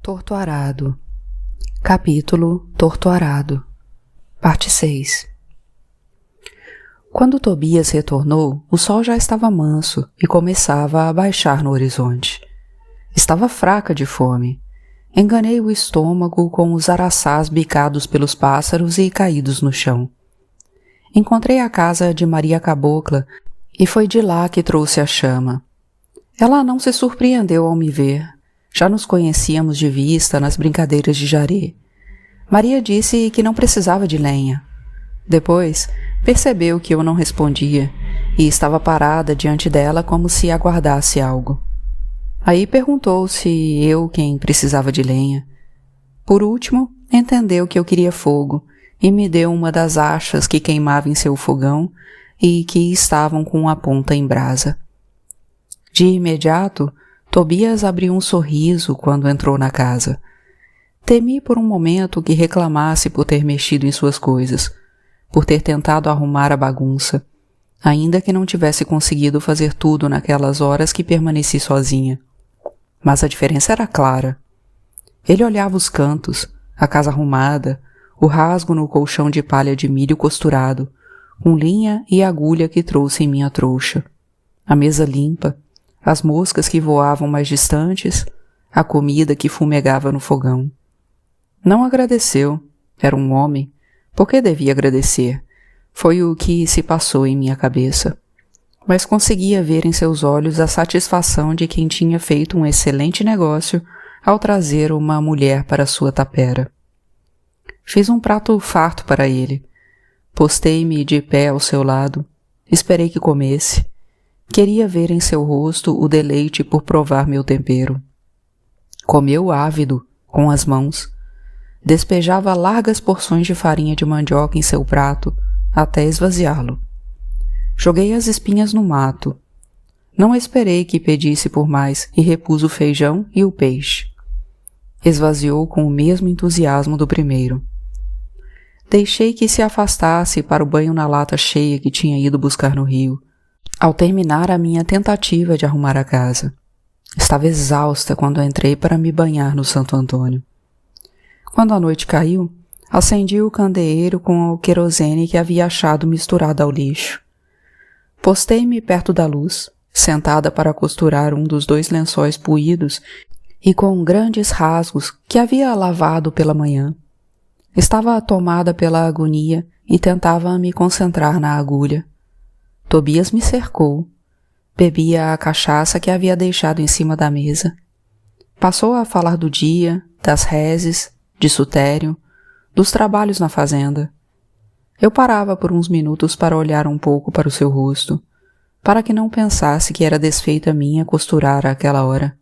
Torto Arado. Capítulo Torto Arado. Parte 6. Quando Tobias retornou, o sol já estava manso e começava a baixar no horizonte. Estava fraca de fome. Enganei o estômago com os araçás bicados pelos pássaros e caídos no chão. Encontrei a casa de Maria Cabocla e foi de lá que trouxe a chama. Ela não se surpreendeu ao me ver. Já nos conhecíamos de vista nas brincadeiras de jaré. Maria disse que não precisava de lenha. Depois, percebeu que eu não respondia e estava parada diante dela como se aguardasse algo. Aí perguntou se eu quem precisava de lenha. Por último, entendeu que eu queria fogo e me deu uma das achas que queimava em seu fogão e que estavam com a ponta em brasa. De imediato, Tobias abriu um sorriso quando entrou na casa. Temi por um momento que reclamasse por ter mexido em suas coisas, por ter tentado arrumar a bagunça, ainda que não tivesse conseguido fazer tudo naquelas horas que permaneci sozinha. Mas a diferença era clara. Ele olhava os cantos, a casa arrumada, o rasgo no colchão de palha de milho costurado, com linha e agulha que trouxe em minha trouxa, a mesa limpa, as moscas que voavam mais distantes, a comida que fumegava no fogão. Não agradeceu. Era um homem. Por que devia agradecer? Foi o que se passou em minha cabeça. Mas conseguia ver em seus olhos a satisfação de quem tinha feito um excelente negócio ao trazer uma mulher para sua tapera. Fiz um prato farto para ele. Postei-me de pé ao seu lado. Esperei que comesse. Queria ver em seu rosto o deleite por provar meu tempero. Comeu ávido, com as mãos. Despejava largas porções de farinha de mandioca em seu prato, até esvaziá-lo. Joguei as espinhas no mato. Não esperei que pedisse por mais e repus o feijão e o peixe. Esvaziou com o mesmo entusiasmo do primeiro. Deixei que se afastasse para o banho na lata cheia que tinha ido buscar no rio, ao terminar a minha tentativa de arrumar a casa. Estava exausta quando entrei para me banhar no Santo Antônio. Quando a noite caiu, acendi o candeeiro com o querosene que havia achado misturado ao lixo. Postei-me perto da luz, sentada para costurar um dos 2 lençóis puídos e com grandes rasgos que havia lavado pela manhã. Estava tomada pela agonia e tentava me concentrar na agulha. Tobias me cercou. Bebia a cachaça que havia deixado em cima da mesa. Passou a falar do dia, das reses, de Sutério, dos trabalhos na fazenda. Eu parava por uns minutos para olhar um pouco para o seu rosto, para que não pensasse que era desfeita minha costurar àquela hora,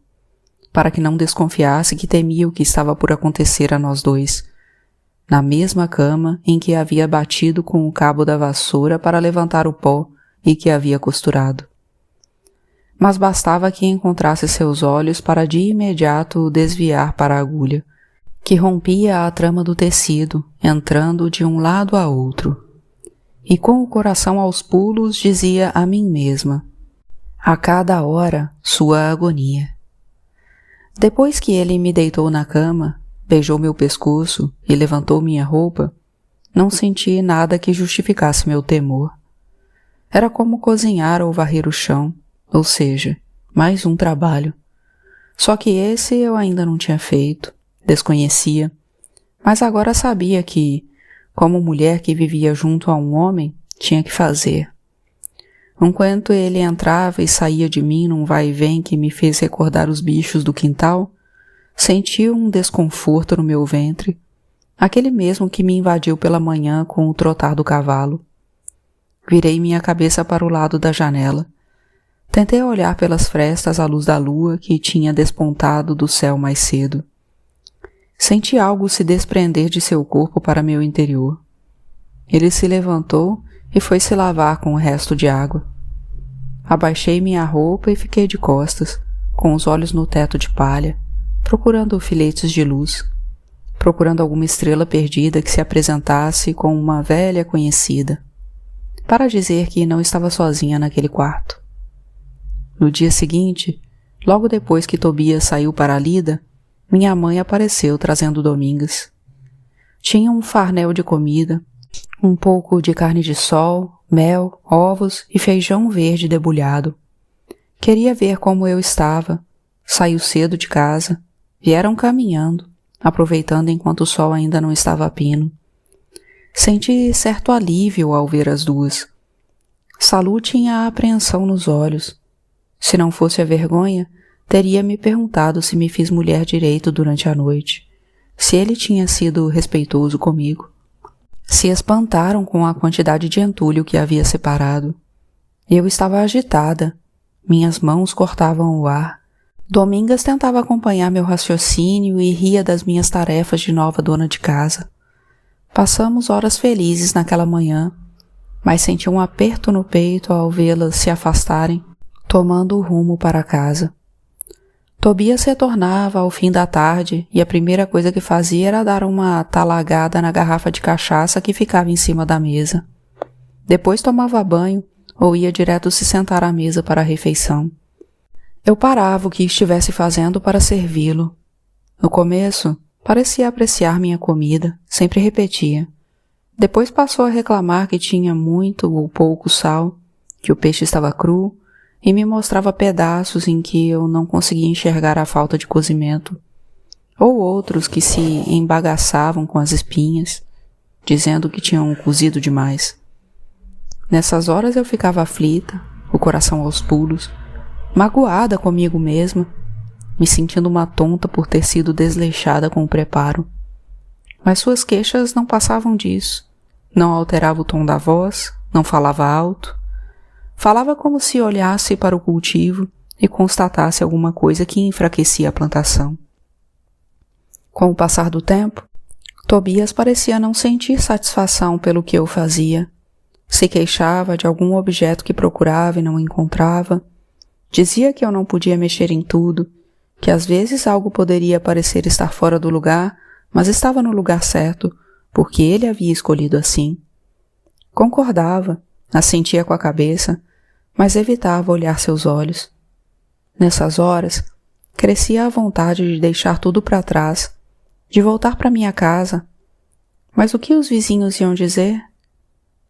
para que não desconfiasse que temia o que estava por acontecer a nós dois, na mesma cama em que havia batido com o cabo da vassoura para levantar o pó e que havia costurado. Mas bastava que encontrasse seus olhos para de imediato o desviar para a agulha, que rompia a trama do tecido, entrando de um lado a outro. E com o coração aos pulos dizia a mim mesma, a cada hora sua agonia. Depois que ele me deitou na cama, beijou meu pescoço e levantou minha roupa, não senti nada que justificasse meu temor. Era como cozinhar ou varrer o chão, ou seja, mais um trabalho. Só que esse eu ainda não tinha feito, desconhecia, mas agora sabia que, como mulher que vivia junto a um homem, tinha que fazer. Enquanto ele entrava e saía de mim num vai-vem que me fez recordar os bichos do quintal, senti um desconforto no meu ventre, aquele mesmo que me invadiu pela manhã com o trotar do cavalo. Virei minha cabeça para o lado da janela. Tentei olhar pelas frestas à luz da lua que tinha despontado do céu mais cedo. Senti algo se desprender de seu corpo para meu interior. Ele se levantou e foi se lavar com o resto de água. Abaixei minha roupa e fiquei de costas, com os olhos no teto de palha, procurando filetes de luz, procurando alguma estrela perdida que se apresentasse com uma velha conhecida, para dizer que não estava sozinha naquele quarto. No dia seguinte, logo depois que Tobias saiu para a lida, minha mãe apareceu trazendo Domingas. Tinha um farnel de comida, um pouco de carne de sol, mel, ovos e feijão verde debulhado. Queria ver como eu estava. Saiu cedo de casa. Vieram caminhando, aproveitando enquanto o sol ainda não estava a pino. Senti certo alívio ao ver as duas. Salu tinha a apreensão nos olhos. Se não fosse a vergonha, teria me perguntado se me fiz mulher direito durante a noite, se ele tinha sido respeitoso comigo. Se espantaram com a quantidade de entulho que havia separado. Eu estava agitada. Minhas mãos cortavam o ar. Domingas tentava acompanhar meu raciocínio e ria das minhas tarefas de nova dona de casa. Passamos horas felizes naquela manhã, mas senti um aperto no peito ao vê-las se afastarem, tomando o rumo para casa. Tobias retornava ao fim da tarde e a primeira coisa que fazia era dar uma talagada na garrafa de cachaça que ficava em cima da mesa. Depois tomava banho ou ia direto se sentar à mesa para a refeição. Eu parava o que estivesse fazendo para servi-lo. No começo, parecia apreciar minha comida, sempre repetia. Depois passou a reclamar que tinha muito ou pouco sal, que o peixe estava cru, e me mostrava pedaços em que eu não conseguia enxergar a falta de cozimento, ou outros que se embagaçavam com as espinhas, dizendo que tinham cozido demais. Nessas horas eu ficava aflita, o coração aos pulos, magoada comigo mesma, me sentindo uma tonta por ter sido desleixada com o preparo. Mas suas queixas não passavam disso, não alterava o tom da voz, não falava alto. Falava como se olhasse para o cultivo e constatasse alguma coisa que enfraquecia a plantação. Com o passar do tempo, Tobias parecia não sentir satisfação pelo que eu fazia. Se queixava de algum objeto que procurava e não encontrava. Dizia que eu não podia mexer em tudo, que às vezes algo poderia parecer estar fora do lugar, mas estava no lugar certo, porque ele havia escolhido assim. Concordava, assentia com a cabeça, mas evitava olhar seus olhos. Nessas horas, crescia a vontade de deixar tudo para trás, de voltar para minha casa. Mas o que os vizinhos iam dizer?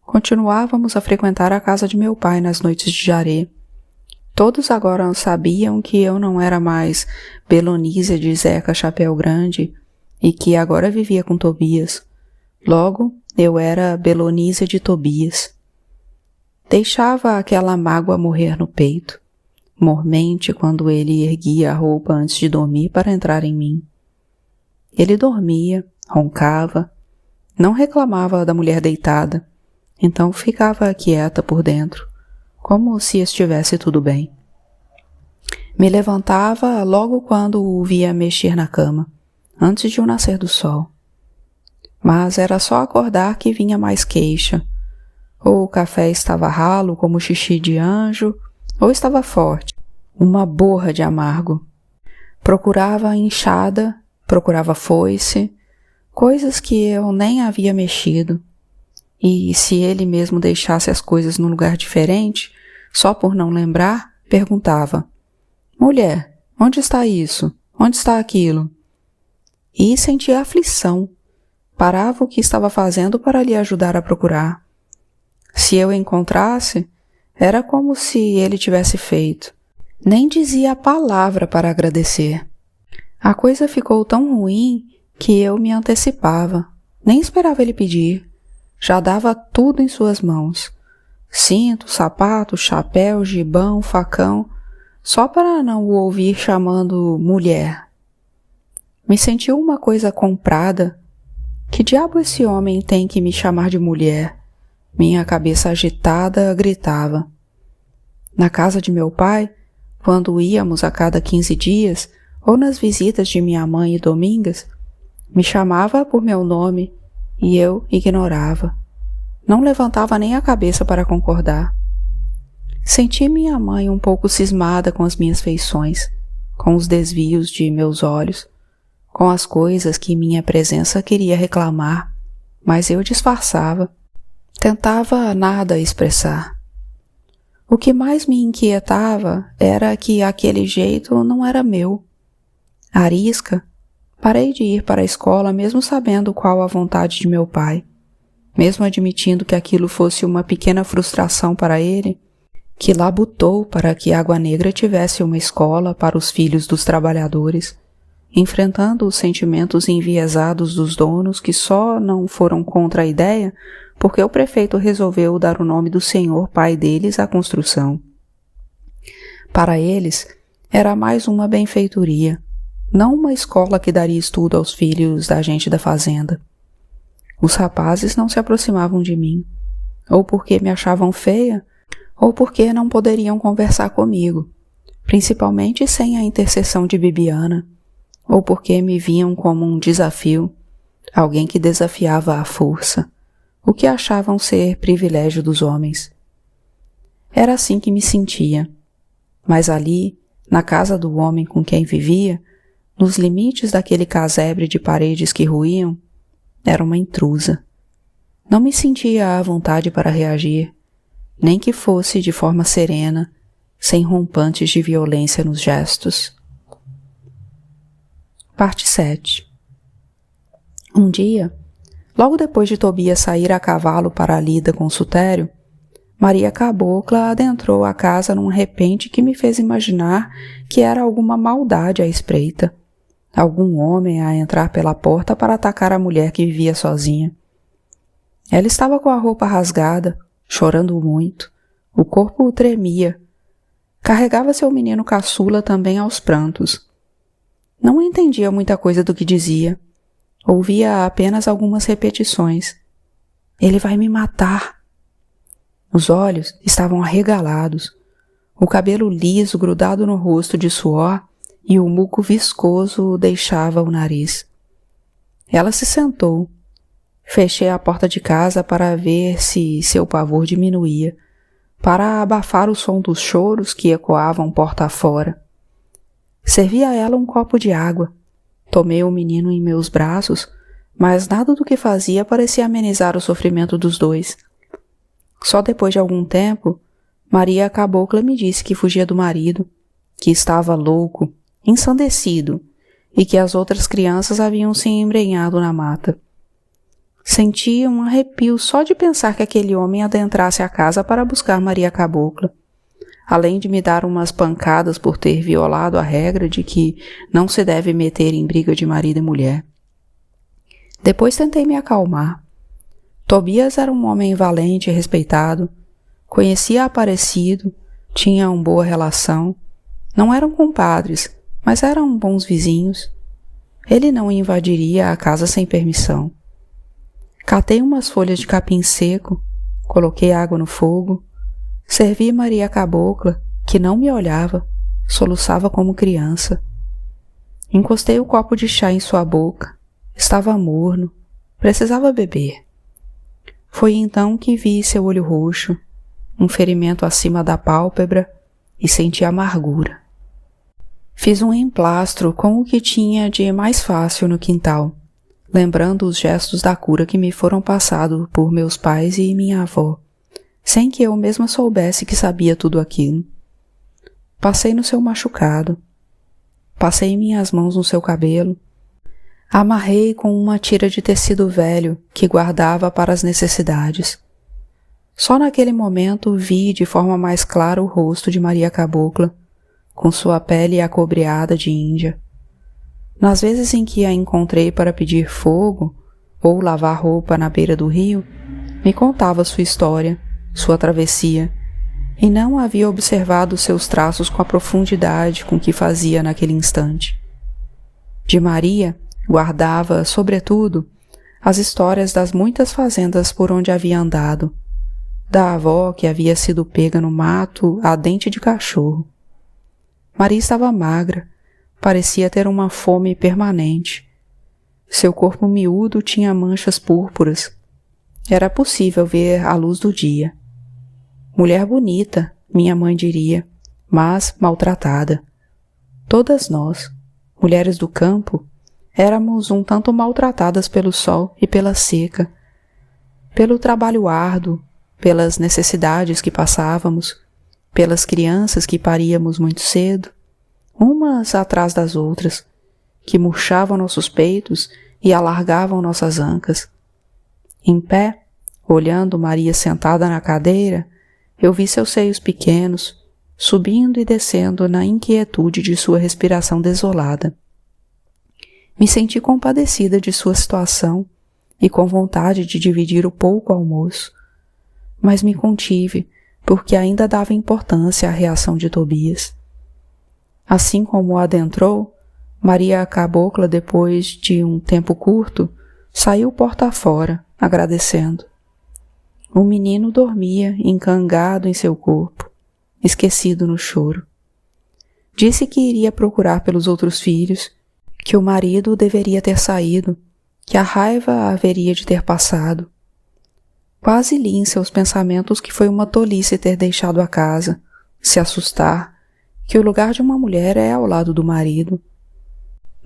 Continuávamos a frequentar a casa de meu pai nas noites de jaré. Todos agora sabiam que eu não era mais Belonísia de Zeca Chapéu Grande e que agora vivia com Tobias. Logo, eu era Belonísia de Tobias. Deixava aquela mágoa morrer no peito, mormente quando ele erguia a roupa antes de dormir para entrar em mim. Ele dormia, roncava, não reclamava da mulher deitada, então ficava quieta por dentro, como se estivesse tudo bem. Me levantava logo quando o via mexer na cama, antes de o nascer do sol. Mas era só acordar que vinha mais queixa. Ou o café estava ralo como xixi de anjo, ou estava forte, uma borra de amargo. Procurava enxada, procurava foice, coisas que eu nem havia mexido. E se ele mesmo deixasse as coisas num lugar diferente, só por não lembrar, perguntava: mulher, onde está isso? Onde está aquilo? E sentia aflição. Parava o que estava fazendo para lhe ajudar a procurar. Se eu encontrasse, era como se ele tivesse feito. Nem dizia a palavra para agradecer. A coisa ficou tão ruim que eu me antecipava. Nem esperava ele pedir. Já dava tudo em suas mãos. Cinto, sapato, chapéu, gibão, facão, só para não o ouvir chamando mulher. Me senti uma coisa comprada. Que diabo esse homem tem que me chamar de mulher? Minha cabeça agitada gritava. Na casa de meu pai, quando íamos a cada 15 dias, ou nas visitas de minha mãe e Domingas, me chamava por meu nome e eu ignorava. Não levantava nem a cabeça para concordar. Senti minha mãe um pouco cismada com as minhas feições, com os desvios de meus olhos, com as coisas que minha presença queria reclamar, mas eu disfarçava. Tentava nada expressar. O que mais me inquietava era que aquele jeito não era meu. Arisca, Parei de ir para a escola mesmo sabendo qual a vontade de meu pai. Mesmo admitindo que aquilo fosse uma pequena frustração para ele, que labutou para que Água Negra tivesse uma escola para os filhos dos trabalhadores, enfrentando os sentimentos enviesados dos donos que só não foram contra a ideia porque o prefeito resolveu dar o nome do senhor pai deles à construção. Para eles, era mais uma benfeitoria, não uma escola que daria estudo aos filhos da gente da fazenda. Os rapazes não se aproximavam de mim, ou porque me achavam feia, ou porque não poderiam conversar comigo, principalmente sem a intercessão de Bibiana, ou porque me viam como um desafio, alguém que desafiava à força, o que achavam ser privilégio dos homens. Era assim que me sentia, mas ali, na casa do homem com quem vivia, nos limites daquele casebre de paredes que ruíam, era uma intrusa. Não me sentia à vontade para reagir, nem que fosse de forma serena, sem rompantes de violência nos gestos. Parte 7. Um dia, logo depois de Tobias sair a cavalo para a lida com Sutério, Maria Cabocla adentrou a casa num repente que me fez imaginar que era alguma maldade à espreita, algum homem a entrar pela porta para atacar a mulher que vivia sozinha. Ela estava com a roupa rasgada, chorando muito, o corpo tremia. Carregava seu menino caçula também aos prantos. Não entendia muita coisa do que dizia. Ouvia apenas algumas repetições. Ele vai me matar. Os olhos estavam arregalados, o cabelo liso grudado no rosto de suor e o muco viscoso deixava o nariz. Ela se sentou. Fechei a porta de casa para ver se seu pavor diminuía, para abafar o som dos choros que ecoavam porta afora. Servi a ela um copo de água. Tomei o menino em meus braços, mas nada do que fazia parecia amenizar o sofrimento dos dois. Só depois de algum tempo, Maria Cabocla me disse que fugia do marido, que estava louco, ensandecido, e que as outras crianças haviam se embrenhado na mata. Senti um arrepio só de pensar que aquele homem adentrasse a casa para buscar Maria Cabocla, além de me dar umas pancadas por ter violado a regra de que não se deve meter em briga de marido e mulher. Depois tentei me acalmar. Tobias era um homem valente e respeitado, conhecia Aparecido, tinha uma boa relação, não eram compadres, mas eram bons vizinhos. Ele não invadiria a casa sem permissão. Catei umas folhas de capim seco, coloquei água no fogo, servi Maria Cabocla, que não me olhava, soluçava como criança. Encostei o copo de chá em sua boca. Estava morno, precisava beber. Foi então que vi seu olho roxo, um ferimento acima da pálpebra e senti amargura. Fiz um emplastro com o que tinha de mais fácil no quintal, lembrando os gestos da cura que me foram passados por meus pais e minha avó, sem que eu mesma soubesse que sabia tudo aquilo. Passei no seu machucado, passei minhas mãos no seu cabelo, amarrei com uma tira de tecido velho que guardava para as necessidades. Só naquele momento vi de forma mais clara o rosto de Maria Cabocla, com sua pele acobreada de índia. Nas vezes em que a encontrei para pedir fogo ou lavar roupa na beira do rio, me contava sua história, sua travessia, e não havia observado seus traços com a profundidade com que fazia naquele instante. De Maria, guardava, sobretudo, as histórias das muitas fazendas por onde havia andado, da avó que havia sido pega no mato a dente de cachorro. Maria estava magra, parecia ter uma fome permanente. Seu corpo miúdo tinha manchas púrpuras. Era possível ver a luz do dia. Mulher bonita, minha mãe diria, mas maltratada. Todas nós, mulheres do campo, éramos um tanto maltratadas pelo sol e pela seca, pelo trabalho árduo, pelas necessidades que passávamos, pelas crianças que paríamos muito cedo, umas atrás das outras, que murchavam nossos peitos e alargavam nossas ancas. Em pé, olhando Maria sentada na cadeira, eu vi seus seios pequenos, subindo e descendo na inquietude de sua respiração desolada. Me senti compadecida de sua situação e com vontade de dividir o pouco almoço, mas me contive, porque ainda dava importância à reação de Tobias. Assim como o adentrou, Maria Cabocla, depois de um tempo curto, saiu porta fora, agradecendo. O menino dormia encangado em seu corpo, esquecido no choro. Disse que iria procurar pelos outros filhos, que o marido deveria ter saído, que a raiva haveria de ter passado. Quase li em seus pensamentos que foi uma tolice ter deixado a casa, se assustar, que o lugar de uma mulher é ao lado do marido.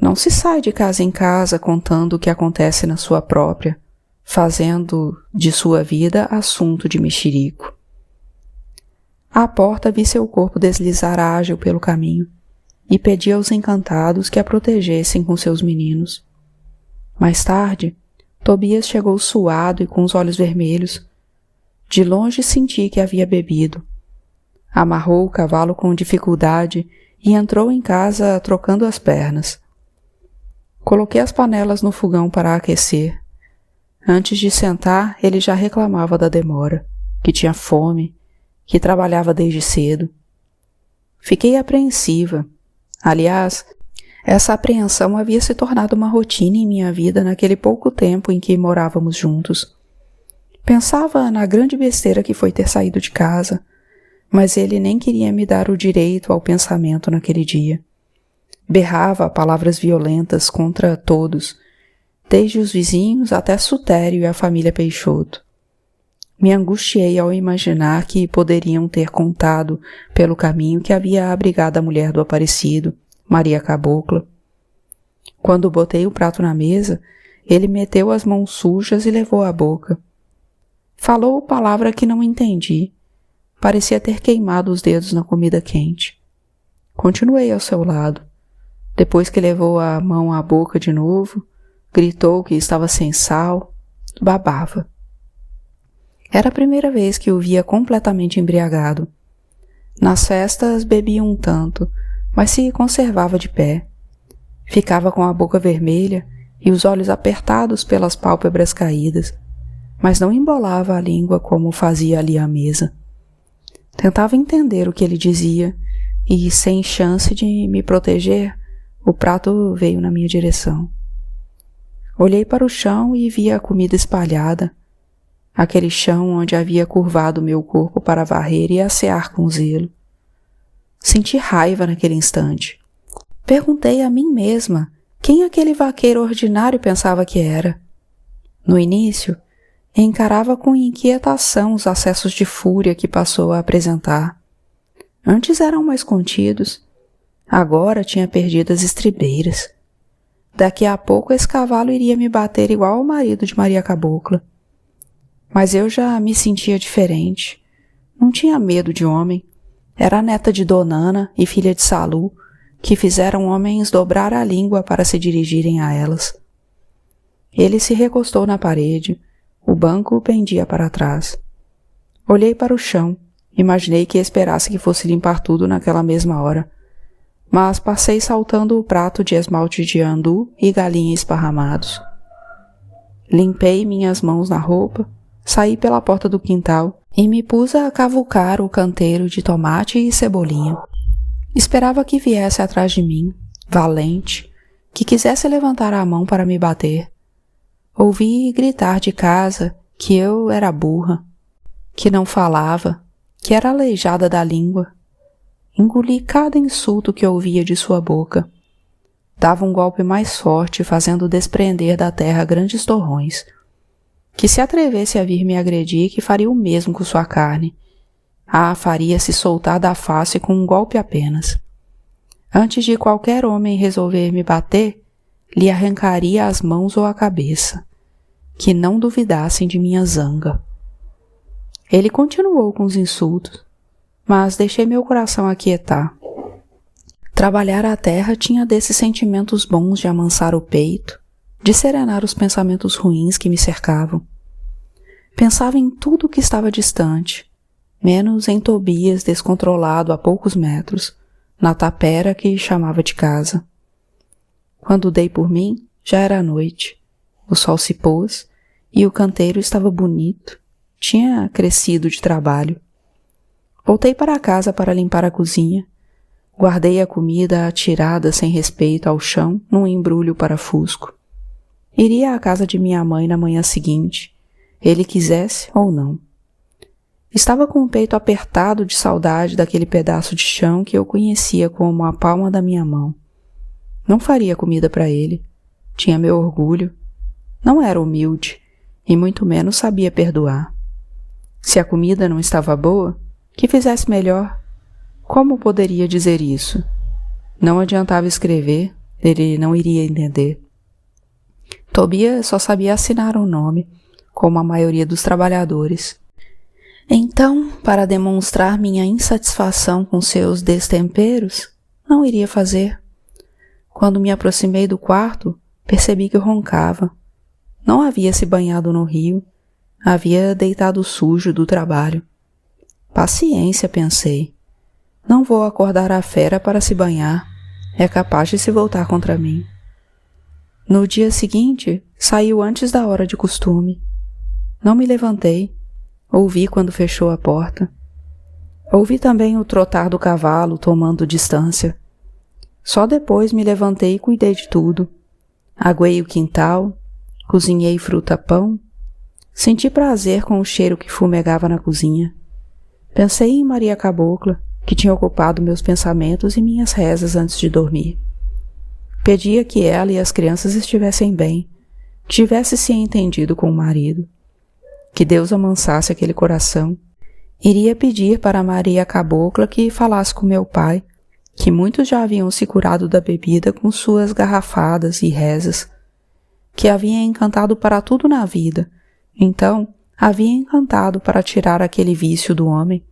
Não se sai de casa em casa contando o que acontece na sua própria, fazendo de sua vida assunto de mexerico. À porta vi seu corpo deslizar ágil pelo caminho e pedi aos encantados que a protegessem com seus meninos. Mais tarde, Tobias chegou suado e com os olhos vermelhos. De longe senti que havia bebido. Amarrou o cavalo com dificuldade e entrou em casa trocando as pernas. Coloquei as panelas no fogão para aquecer. Antes de sentar, ele já reclamava da demora, que tinha fome, que trabalhava desde cedo. Fiquei apreensiva. Aliás, essa apreensão havia se tornado uma rotina em minha vida naquele pouco tempo em que morávamos juntos. Pensava na grande besteira que foi ter saído de casa, mas ele nem queria me dar o direito ao pensamento naquele dia. Berrava palavras violentas contra todos, desde os vizinhos até Sutério e a família Peixoto. Me angustiei ao imaginar que poderiam ter contado pelo caminho que havia abrigado a mulher do Aparecido, Maria Cabocla. Quando botei o prato na mesa, ele meteu as mãos sujas e levou à boca. Falou palavra que não entendi. Parecia ter queimado os dedos na comida quente. Continuei ao seu lado. Depois que levou a mão à boca de novo, gritou que estava sem sal, babava. Era a primeira vez que o via completamente embriagado. Nas festas bebia um tanto, mas se conservava de pé. Ficava com a boca vermelha e os olhos apertados pelas pálpebras caídas, mas não embolava a língua como fazia ali à mesa. Tentava entender o que ele dizia e, sem chance de me proteger, o prato veio na minha direção. Olhei para o chão e vi a comida espalhada, aquele chão onde havia curvado meu corpo para varrer e assear com zelo. Senti raiva naquele instante. Perguntei a mim mesma quem aquele vaqueiro ordinário pensava que era. No início, encarava com inquietação os acessos de fúria que passou a apresentar. Antes eram mais contidos, agora tinha perdido as estribeiras. Daqui a pouco esse cavalo iria me bater igual ao marido de Maria Cabocla. Mas eu já me sentia diferente. Não tinha medo de homem. Era a neta de Donana e filha de Salu, que fizeram homens dobrar a língua para se dirigirem a elas. Ele se recostou na parede, o banco pendia para trás. Olhei para o chão, imaginei que esperasse que fosse limpar tudo naquela mesma hora, mas passei saltando o prato de esmalte de andu e galinha esparramados. Limpei minhas mãos na roupa, saí pela porta do quintal e me pus a cavucar o canteiro de tomate e cebolinha. Esperava que viesse atrás de mim, valente, que quisesse levantar a mão para me bater. Ouvi gritar de casa que eu era burra, que não falava, que era aleijada da língua. Engoli cada insulto que ouvia de sua boca. Dava um golpe mais forte, fazendo desprender da terra grandes torrões. Que se atrevesse a vir me agredir, que faria o mesmo com sua carne. A faria se soltar da face com um golpe apenas. Antes de qualquer homem resolver me bater, lhe arrancaria as mãos ou a cabeça. Que não duvidassem de minha zanga. Ele continuou com os insultos, mas deixei meu coração aquietar. Trabalhar a terra tinha desses sentimentos bons de amansar o peito, de serenar os pensamentos ruins que me cercavam. Pensava em tudo que estava distante, menos em Tobias descontrolado a poucos metros, na tapera que chamava de casa. Quando dei por mim, já era noite. O sol se pôs e o canteiro estava bonito. Tinha crescido de trabalho. Voltei para casa para limpar a cozinha. Guardei a comida atirada sem respeito ao chão num embrulho parafusco. Iria à casa de minha mãe na manhã seguinte, ele quisesse ou não. Estava com o peito apertado de saudade daquele pedaço de chão que eu conhecia como a palma da minha mão. Não faria comida para ele. Tinha meu orgulho. Não era humilde, e muito menos sabia perdoar. Se a comida não estava boa, que fizesse melhor. Como poderia dizer isso? Não adiantava escrever, ele não iria entender. Tobias só sabia assinar um nome, como a maioria dos trabalhadores. Então, para demonstrar minha insatisfação com seus destemperos, não iria fazer. Quando me aproximei do quarto, percebi que roncava. Não havia se banhado no rio, havia deitado sujo do trabalho. Paciência, pensei. Não vou acordar a fera para se banhar, é capaz de se voltar contra mim. No dia seguinte, saiu antes da hora de costume. Não me levantei, ouvi quando fechou a porta. Ouvi também o trotar do cavalo tomando distância. Só depois me levantei e cuidei de tudo. Aguei o quintal, cozinhei fruta-pão. Senti prazer com o cheiro que fumegava na cozinha. Pensei em Maria Cabocla, que tinha ocupado meus pensamentos e minhas rezas antes de dormir. Pedia que ela e as crianças estivessem bem, tivesse se entendido com o marido. Que Deus amansasse aquele coração. Iria pedir para Maria Cabocla que falasse com meu pai, que muitos já haviam se curado da bebida com suas garrafadas e rezas, que havia encantado para tudo na vida, então havia encantado para tirar aquele vício do homem.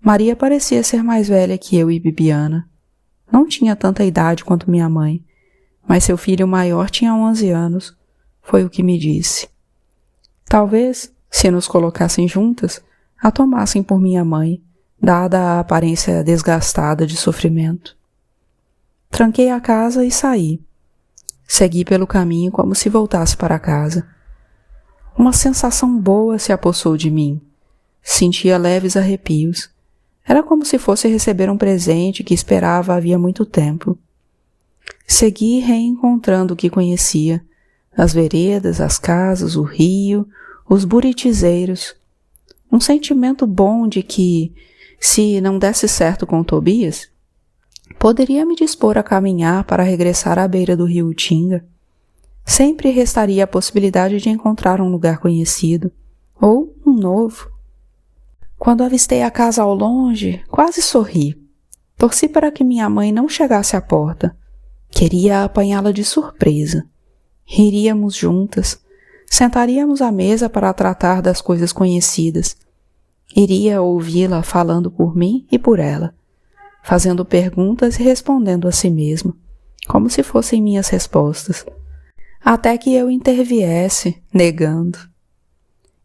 Maria parecia ser mais velha que eu e Bibiana. Não tinha tanta idade quanto minha mãe, mas seu filho maior tinha 11 anos, foi o que me disse. Talvez, se nos colocassem juntas, a tomassem por minha mãe, dada a aparência desgastada de sofrimento. Tranquei a casa e saí. Segui pelo caminho como se voltasse para casa. Uma sensação boa se apossou de mim. Sentia leves arrepios. Era como se fosse receber um presente que esperava havia muito tempo. Segui reencontrando o que conhecia, as veredas, as casas, o rio, os buritizeiros. Um sentimento bom de que, se não desse certo com Tobias, poderia me dispor a caminhar para regressar à beira do rio Utinga. Sempre restaria a possibilidade de encontrar um lugar conhecido, ou um novo. Quando avistei a casa ao longe, quase sorri. Torci para que minha mãe não chegasse à porta. Queria apanhá-la de surpresa. Riríamos juntas. Sentaríamos à mesa para tratar das coisas conhecidas. Iria ouvi-la falando por mim e por ela, fazendo perguntas e respondendo a si mesma, como se fossem minhas respostas, até que eu interviesse, negando.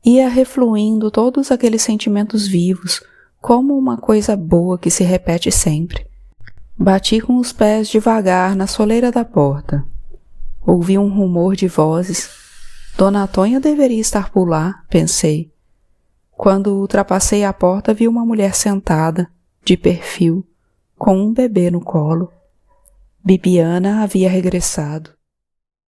Ia refluindo todos aqueles sentimentos vivos, como uma coisa boa que se repete sempre. Bati com os pés devagar na soleira da porta. Ouvi um rumor de vozes. Dona Antônia deveria estar por lá, pensei. Quando ultrapassei a porta, vi uma mulher sentada, de perfil, com um bebê no colo. Bibiana havia regressado.